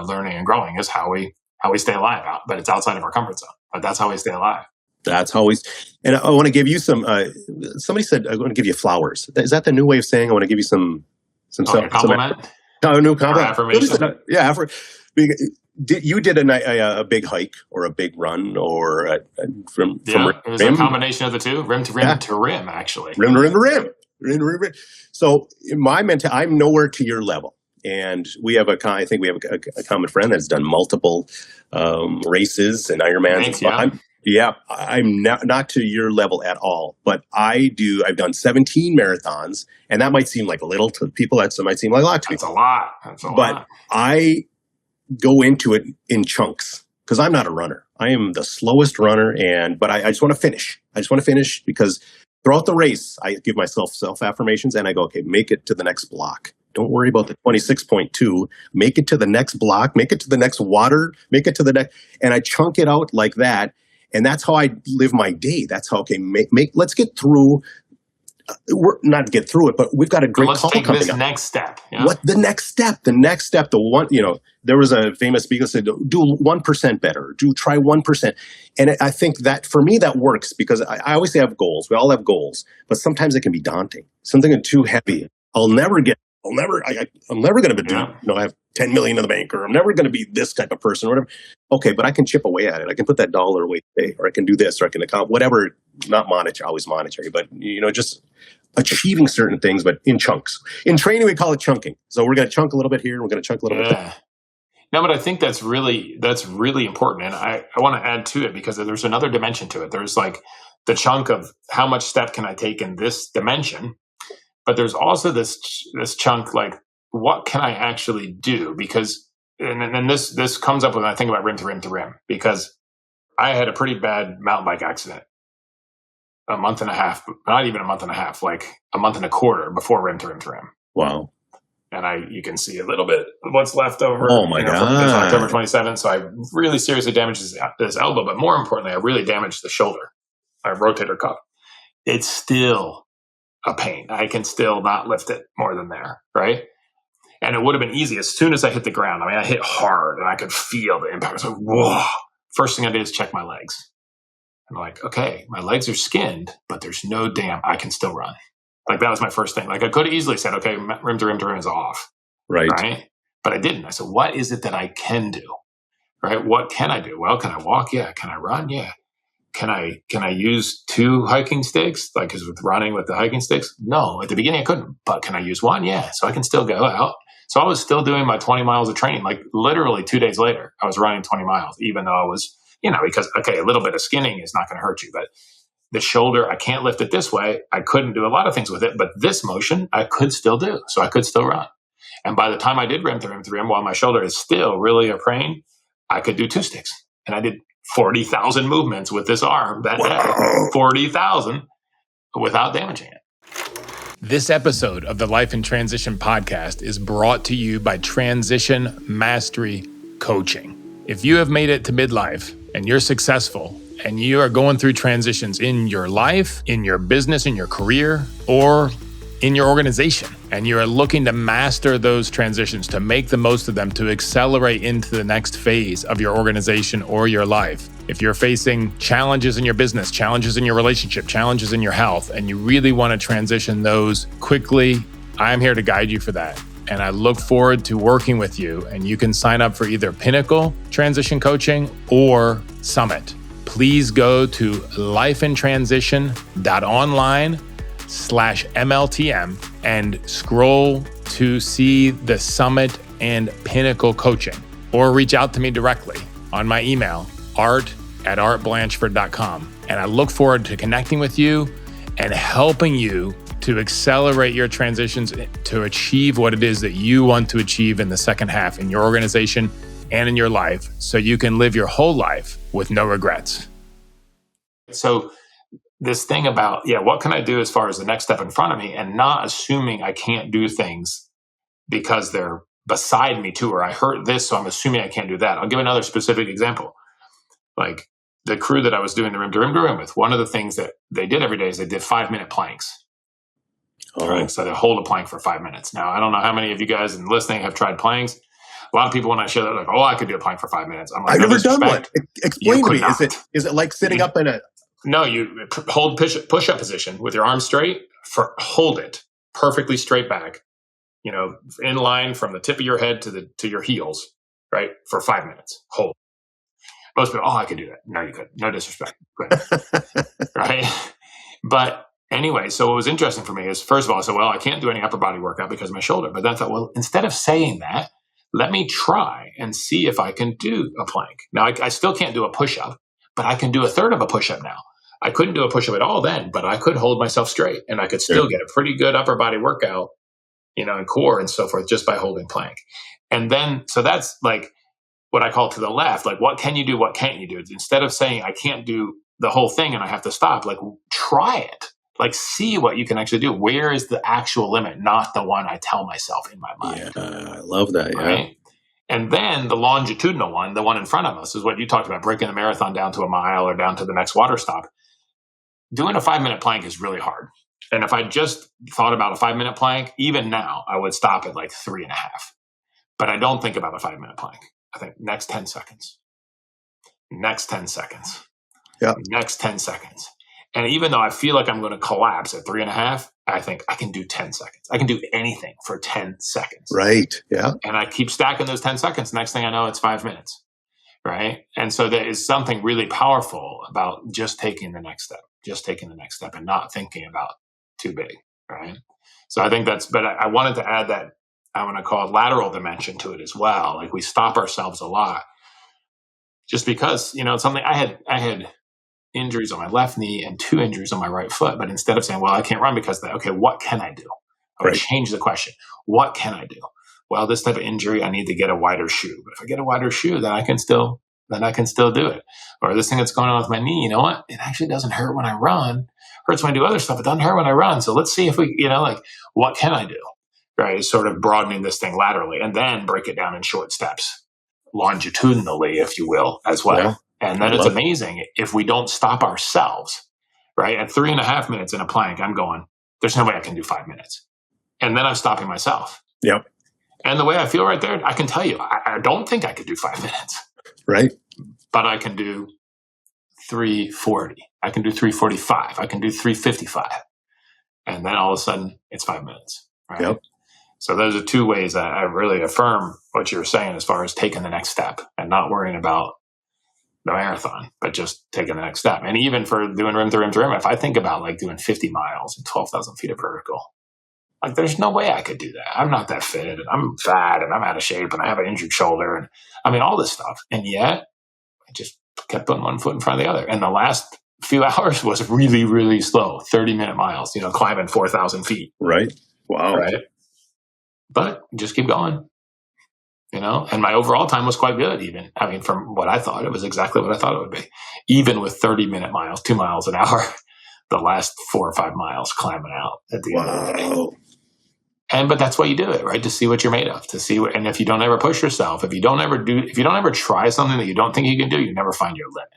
B: learning and growing is how we stay alive. But it's outside of our comfort zone. But that's how we stay alive.
A: That's how we. And I want to give you some. Somebody said I want to give you flowers. Is that the new way of saying I want to give you some
B: compliment?
A: A new compliment.
B: Affirmation.
A: Yeah. You did a big hike or a big run or from
B: it was a combination of the two, rim to rim to rim, actually.
A: Rim to rim to rim. Rim to rim to rim. So in my I'm nowhere to your level. And I think we have a common friend that's done multiple races and Ironmans. I'm not to your level at all, but I've done 17 marathons, and that might seem like a little to people. That might seem like a lot to me.
B: That's a lot.
A: But I go into it in chunks because I'm not a runner. I am the slowest runner, but I just want to finish. I just want to finish because throughout the race, I give myself self-affirmations, and I go, okay, make it to the next block. Don't worry about the 26.2. Make it to the next block. Make it to the next water. Make it to the next. And I chunk it out like that. And that's how I live my day. That's how, okay, let's get through. We're not get through it, but we've got a great call coming up.
B: Let's take this next step. Yeah.
A: What the next step? The next step, there was a famous speaker said, do 1% better. Try 1%. And I think that for me, that works because I always have goals. We all have goals, but sometimes it can be daunting. Something too heavy. I'm never going to do, I have 10 million in the bank, or I'm never going to be this type of person or whatever. Okay, but I can chip away at it. I can put that dollar away today, or I can do this, or I can account whatever, not monetary, always monetary, but just achieving certain things, but in chunks. In training, we call it chunking. So we're going to chunk a little bit here, and we're going to chunk a little bit there.
B: No, but I think that's really important. And I want to add to it because there's another dimension to it. There's like the chunk of how much step can I take in this dimension, but there's also this chunk, like, what can I actually do? Because, and this comes up when I think about rim to rim to rim, because I had a pretty bad mountain bike accident a month and a half, not even a month and a half, like a month and a quarter before rim to rim to rim.
A: Wow.
B: And you can see a little bit of what's left over.
A: Oh my God.
B: From this October 27th. So I really seriously damaged this elbow, but more importantly, I really damaged the shoulder, my rotator cuff. It's still a pain. I can still not lift it more than there, right? And it would have been easy as soon as I hit the ground. I mean, I hit hard and I could feel the impact. I was like, whoa. First thing I did is check my legs. I'm like, okay, my legs are skinned, but there's no I can still run. Like, that was my first thing. Like, I could have easily said, okay, rim to rim is off.
A: Right.
B: But I didn't. I said, what is it that I can do? Right? What can I do? Well, can I walk? Yeah. Can I run? Yeah. Can I use 2 hiking sticks? Like, because with running with the hiking sticks? No. At the beginning, I couldn't. But can I use one? Yeah. So I can still go out. So I was still doing my 20 miles of training. Like, literally 2 days later, I was running 20 miles, even though I was, because, okay, a little bit of skinning is not going to hurt you. But the shoulder, I can't lift it this way. I couldn't do a lot of things with it. But this motion, I could still do. So I could still run. And by the time I did rim to rim, while my shoulder is still really a pain, I could do 2 sticks. And I did 40,000 movements with this arm that day. 40,000 without damaging it.
C: This episode of the Life in Transition podcast is brought to you by Transition Mastery Coaching. If you have made it to midlife and you're successful and you are going through transitions in your life, in your business, in your career, or in your organization, and you're looking to master those transitions, to make the most of them, to accelerate into the next phase of your organization or your life. If you're facing challenges in your business, challenges in your relationship, challenges in your health, and you really want to transition those quickly, I'm here to guide you for that. And I look forward to working with you. And you can sign up for either Pinnacle Transition Coaching or Summit. Please go to lifeintransition.online/MLTM and scroll to see the Summit and Pinnacle Coaching, or reach out to me directly on my email, art@artblanchford.com. And I look forward to connecting with you and helping you to accelerate your transitions to achieve what it is that you want to achieve in the second half in your organization and in your life, so you can live your whole life with no regrets.
B: So this thing about, what can I do as far as the next step in front of me, and not assuming I can't do things because they're beside me too, or I hurt this, so I'm assuming I can't do that. I'll give another specific example. Like the crew that I was doing the rim to rim with, one of the things that they did every day is they did 5-minute planks.
A: Oh.
B: Right? So they hold a plank for 5 minutes. Now, I don't know how many of you guys in listening have tried planks. A lot of people, when I share that, like, oh, I could do a plank for 5 minutes. I'm like,
A: I've never done one. Explain to me.
B: Not.
A: Is it like sitting up in a...
B: No, you hold push-up position with your arms straight. Hold it perfectly straight back, in line from the tip of your head to your heels, right? For 5 minutes. Hold. Most people, I could do that. No, you couldn't. No disrespect. Right? But anyway, so what was interesting for me is, first of all, I said, well, I can't do any upper body workout because of my shoulder. But then I thought, well, instead of saying that, let me try and see if I can do a plank. Now, I still can't do a push-up, but I can do a third of a push-up now. I couldn't do a push-up at all then, but I could hold myself straight, and I could still get a pretty good upper body workout, and core and so forth, just by holding plank. And then, so that's like what I call to the left, like, what can you do? What can't you do? Instead of saying I can't do the whole thing and I have to stop, like, try it. Like, see what you can actually do. Where is the actual limit, not the one I tell myself in my mind.
A: Yeah, I love that. Yeah.
B: Right? And then the longitudinal one, the one in front of us, is what you talked about, breaking the marathon down to a mile or down to the next water stop. Doing a 5-minute plank is really hard. And if I just thought about a 5-minute plank, even now, I would stop at like 3.5. But I don't think about a 5-minute plank. I think next 10 seconds. Next 10 seconds.
A: Yeah.
B: Next 10 seconds. And even though I feel like I'm going to collapse at 3.5, I think I can do 10 seconds. I can do anything for 10 seconds.
A: Right. Yeah.
B: And I keep stacking those 10 seconds. Next thing I know, it's 5 minutes. Right. And so there is something really powerful about just taking the next step and not thinking about too big. Right. So I think but I wanted to add that I want to call it lateral dimension to it as well. Like, we stop ourselves a lot just because, something I had injuries on my left knee and 2 injuries on my right foot. But instead of saying, well, I can't run because of that, okay, what can I do? I would change the question. What can I do? Well, this type of injury, I need to get a wider shoe. But if I get a wider shoe, then I can still do it. Or this thing that's going on with my knee, you know what? It actually doesn't hurt when I run. Hurts when I do other stuff. It doesn't hurt when I run. So let's see if we, what can I do? Right? Sort of broadening this thing laterally, and then break it down in short steps, longitudinally, if you will, as well. Yeah. And then it's amazing if we don't stop ourselves, right? At 3.5 minutes in a plank, I'm going, there's no way I can do 5 minutes. And then I'm stopping myself.
A: Yep.
B: And the way I feel right there, I can tell you, I don't think I could do 5 minutes.
A: Right.
B: But I can do 3:40. I can do 3:45. I can do 3:55. And then all of a sudden, it's 5 minutes. Right.
A: Yep.
B: So those are 2 ways that I really affirm what you were saying as far as taking the next step and not worrying about the marathon, but just taking the next step. And even for doing rim to rim to rim, if I think about like doing 50 miles and 12,000 feet of vertical, like, there's no way I could do that. I'm not that fit, and I'm fat, and I'm out of shape, and I have an injured shoulder, and I mean, all this stuff. And yet I just kept putting one foot in front of the other. And the last few hours was really, really slow, 30-minute miles, climbing 4,000 feet.
A: Right. Wow.
B: Right. But just keep going, and my overall time was quite good. Even, I mean, from what I thought, it was exactly what I thought it would be. Even with 30-minute miles, 2 miles an hour, the last 4 or 5 miles climbing out at the end of the day. But that's why you do it, right? To see what you're made of, and if you don't ever push yourself, if you don't ever try something that you don't think you can do, you never find your limit.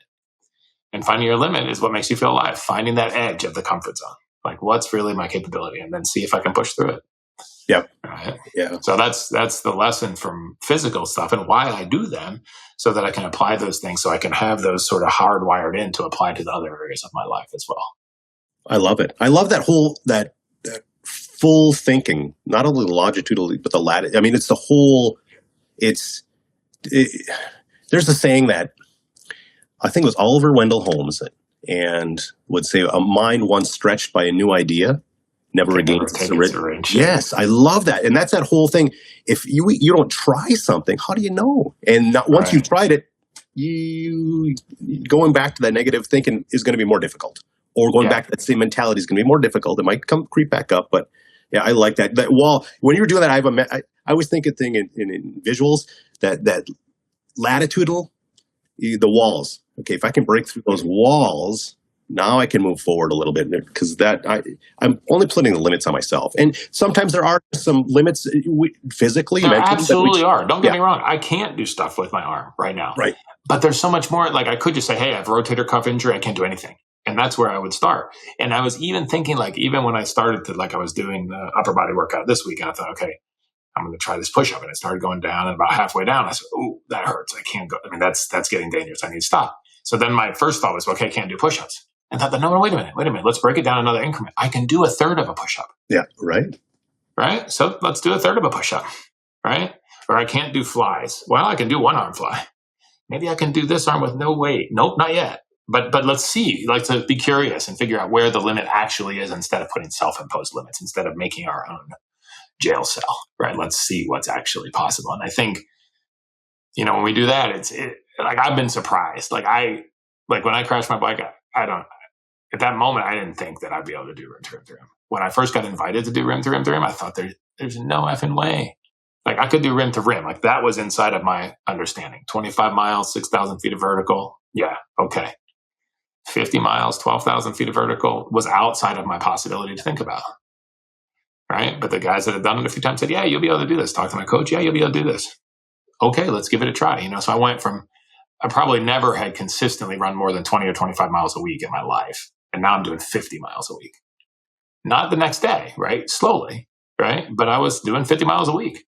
B: And finding your limit is what makes you feel alive. Finding that edge of the comfort zone, like, what's really my capability, and then see if I can push through it.
A: Yep.
B: Right?
A: Yeah.
B: So that's the lesson from physical stuff, and why I do them, so that I can apply those things, so I can have those sort of hardwired in to apply to the other areas of my life as well.
A: I love it. I love that whole that full thinking, not only longitudinally, but the latitude. I mean, it's the whole. There's a saying that I think it was Oliver Wendell Holmes, and would say, a mind once stretched by a new idea never regains its original. Yes, I love that. And that's that whole thing. If you don't try something, how do you know? And once you've tried it, going back to that negative thinking is going to be more difficult. Or going back to that same mentality is going to be more difficult. It might creep back up, but yeah, I like that. That wall, when you're doing that, I always think of thing in visuals, that latitudinal, the walls. Okay, if I can break through those walls, now I can move forward a little bit, because I'm only putting the limits on myself. And sometimes there are some limits physically.
B: There absolutely are. Don't get me wrong. I can't do stuff with my arm right now.
A: Right.
B: But there's so much more. Like, I could just say, hey, I have a rotator cuff injury. I can't do anything. And that's where I would start. And I was even thinking, like, even when I started to, like, I was doing the upper body workout this week, and I thought, okay, I'm going to try this push-up. And I started going down, and about halfway down, I said, oh, that hurts. I can't go. I mean, that's getting dangerous. I need to stop. So then my first thought was, okay, I can't do push-ups. And I thought, no, wait a minute. Let's break it down another increment. I can do a third of a push-up.
A: Yeah, right.
B: Right? So let's do a third of a push-up, right? Or I can't do flies. Well, I can do one arm fly. Maybe I can do this arm with no weight. Nope, not yet. But let's see, like, to be curious and figure out where the limit actually is instead of putting self-imposed limits, instead of making our own jail cell, right? Let's see what's actually possible. And I think, when we do that, like, I've been surprised. Like when I crashed my bike, at that moment, I didn't think that I'd be able to do rim to rim to rim. When I first got invited to do rim to rim to rim, I thought there's no effing way. Like, I could do rim to rim. Like, that was inside of my understanding. 25 miles, 6,000 feet of vertical. Yeah. Okay. 50 miles, 12,000 feet of vertical was outside of my possibility to think about. Right. But the guys that had done it a few times said, yeah, you'll be able to do this. Talk to my coach. Yeah, you'll be able to do this. Okay, let's give it a try. So I went from, I probably never had consistently run more than 20 or 25 miles a week in my life. And now I'm doing 50 miles a week. Not the next day, right? Slowly, right? But I was doing 50 miles a week.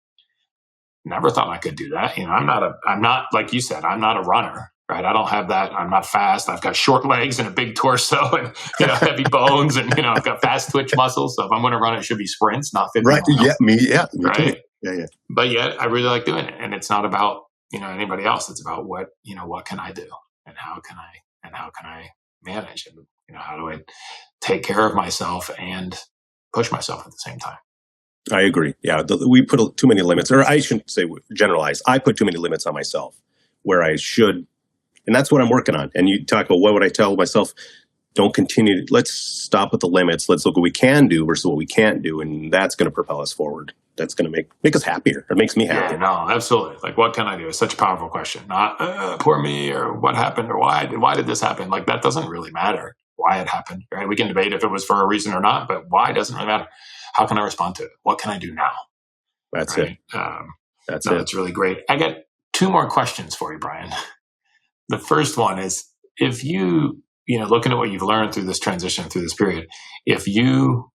B: Never thought I could do that. I'm not, like you said, I'm not a runner, right? I don't have that. I'm not fast. I've got short legs and a big torso and, heavy bones and, I've got fast twitch muscles. So if I'm going to run, it should be sprints, not 50
A: Right.
B: miles.
A: Me
B: right?
A: too. Yeah.
B: But yet I really like doing it. And it's not about, anybody else. It's about what can I do and how can I manage and, how do I take care of myself and push myself at the same time?
A: I agree. Yeah. We put too many limits, or I shouldn't say generalize. I put too many limits on myself where I should. And that's what I'm working on. And you talk about what would I tell myself? Don't continue. Let's stop with the limits. Let's look what we can do versus what we can't do. And that's going to propel us forward. That's going to make us happier. It makes me happier.
B: Yeah, no, absolutely. Like, what can I do? It's such a powerful question. Not poor me or what happened or why did this happen? Like, that doesn't really matter why it happened, right? We can debate if it was for a reason or not, but why doesn't really matter. How can I respond to it? What can I do now?
A: That's
B: right?
A: it.
B: That's really great. I got two more questions for you, Brian. The first one is, if you, looking at what you've learned through this transition, through this period, if you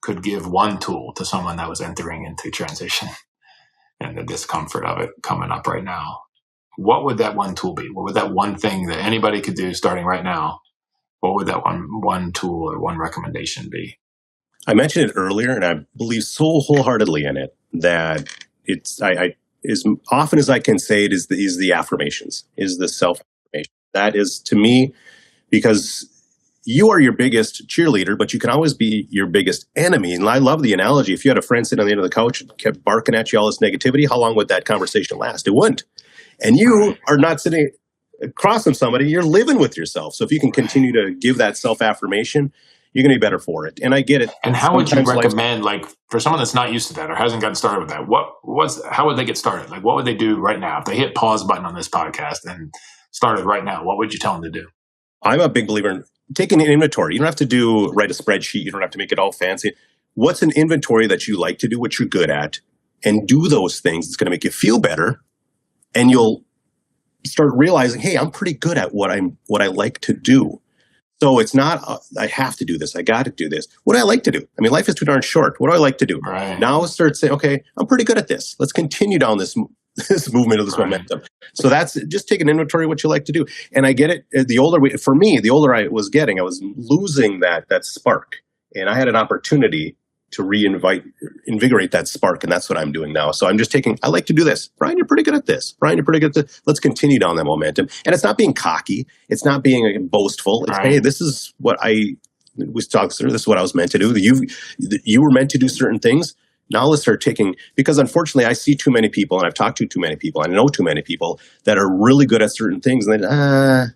B: could give one tool to someone that was entering into transition and the discomfort of it coming up right now, what would that one tool be? What would that one thing that anybody could do starting right now? What would that one tool or one recommendation be?
A: I mentioned it earlier, and I believe so wholeheartedly in it that it's as often as I can say it is the affirmations, is the self-affirmation. That is, to me, because you are your biggest cheerleader, but you can always be your biggest enemy. And I love the analogy. If you had a friend sitting on the end of the couch and kept barking at you all this negativity, how long would that conversation last? It wouldn't. And you are not sitting across from somebody, you're living with yourself. So if you can continue to give that self-affirmation, you're going to be better for it. And I get it.
B: And how would you recommend, like, for someone that's not used to that or hasn't gotten started with that, how would they get started? Like, what would they do right now? If they hit pause button on this podcast and started right now, what would you tell them to do? I'm
A: a big believer in taking an inventory. You don't have to write a spreadsheet. You don't have to make it all fancy. What's an inventory that you like to do, what you're good at, and do those things. It's going to make you feel better. And you'll start realizing, hey, I'm pretty good at what I like to do. So it's not, I have to do this. I got to do this. What do I like to do? I mean, life is too darn short. What do I like to do?
B: Right.
A: Now start saying, okay, I'm pretty good at this. Let's continue down this movement of this momentum. So that's just take an inventory of what you like to do. And I get it. The older I was getting, I was losing that spark. And I had an opportunity to invigorate that spark. And that's what I'm doing now. So I'm just I like to do this. Brian, you're pretty good at this. Brian, you're pretty good at this. Let's continue down that momentum. And it's not being cocky. It's not being boastful. It's, hey, this is what I was talking through. This is what I was meant to do. You were meant to do certain things. Now let's start because unfortunately I see too many people, and I've talked to too many people, and I know too many people that are really good at certain things. And I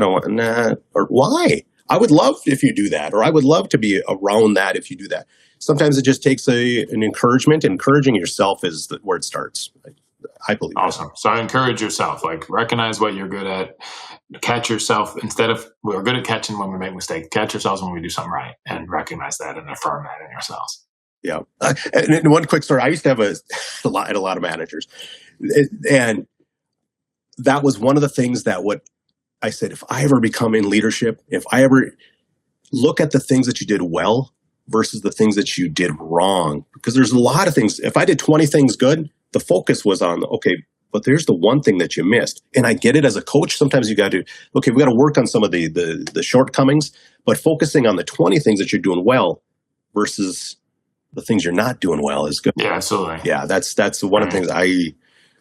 A: don't want, or why? I would love if you do that, or I would love to be around that if you do that. Sometimes it just takes an encouragement. Encouraging yourself is where it starts. I believe.
B: Awesome. So encourage yourself. Like, recognize what you're good at. Catch yourself we're good at catching when we make mistakes. Catch yourselves when we do something right, and recognize that and affirm that in yourselves.
A: Yeah. And one quick story. I used to have a lot of managers, and that was one of the things that I said, if I ever become in leadership, if I ever look at the things that you did well versus the things that you did wrong, because there's a lot of things. If I did 20 things good, the focus was on, okay, but there's the one thing that you missed. And I get it as a coach. Sometimes you got to, okay, we got to work on some of the shortcomings, but focusing on the 20 things that you're doing well versus the things you're not doing well is good.
B: Yeah, absolutely.
A: Yeah, that's one of the things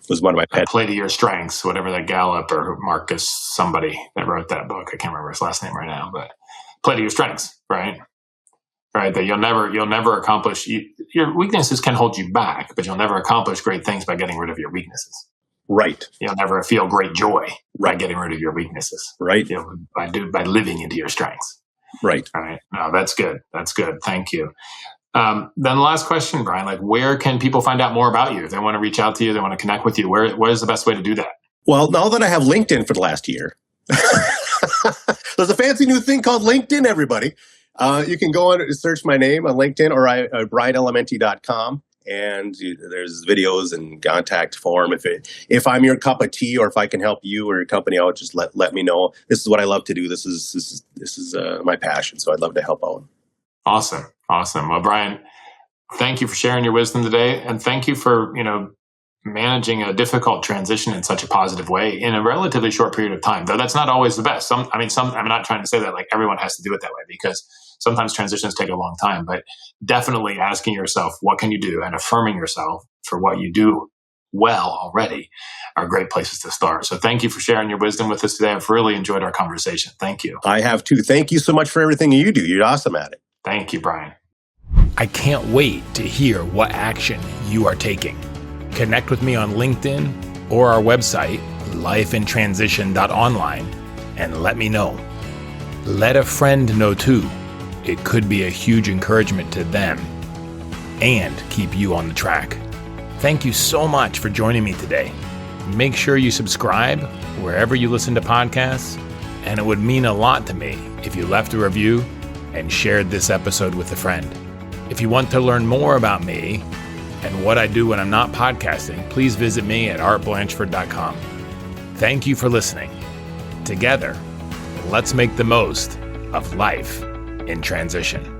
A: was one of my pet.
B: Play to your strengths, whatever that Gallup or Marcus, somebody that wrote that book. I can't remember his last name right now, but play to your strengths, right? Right. That you'll never accomplish. Your weaknesses can hold you back, but you'll never accomplish great things by getting rid of your weaknesses.
A: Right.
B: You'll never feel great joy by getting rid of your weaknesses.
A: Right.
B: By living into your strengths.
A: Right.
B: All right. No, that's good. That's good. Thank you. Then the last question, Brian, like where can people find out more about you? If they want to reach out to you, they want to connect with you, what is the best way to do that?
A: Well, now that I have LinkedIn for the last year, there's a fancy new thing called LinkedIn, everybody. You can go on and search my name on LinkedIn or brianalementi.com. And there's videos and contact form. If I'm your cup of tea or if I can help you or your company out, just let me know. This is what I love to do. This is my passion. So I'd love to help out.
B: Awesome. Well, Brian, thank you for sharing your wisdom today. And thank you for, managing a difficult transition in such a positive way in a relatively short period of time, though that's not always the best. I'm not trying to say that like everyone has to do it that way, because sometimes transitions take a long time, but definitely asking yourself, what can you do, and affirming yourself for what you do well already are great places to start. So thank you for sharing your wisdom with us today. I've really enjoyed our conversation. Thank you.
A: I have too. Thank you so much for everything you do. You're awesome at it.
B: Thank you, Brian.
C: I can't wait to hear what action you are taking. Connect with me on LinkedIn or our website, lifeintransition.online, and let me know. Let a friend know too. It could be a huge encouragement to them and keep you on the track. Thank you so much for joining me today. Make sure you subscribe wherever you listen to podcasts, and it would mean a lot to me if you left a review and shared this episode with a friend. If you want to learn more about me and what I do when I'm not podcasting, please visit me at artblanchford.com. Thank you for listening. Together, let's make the most of life in transition.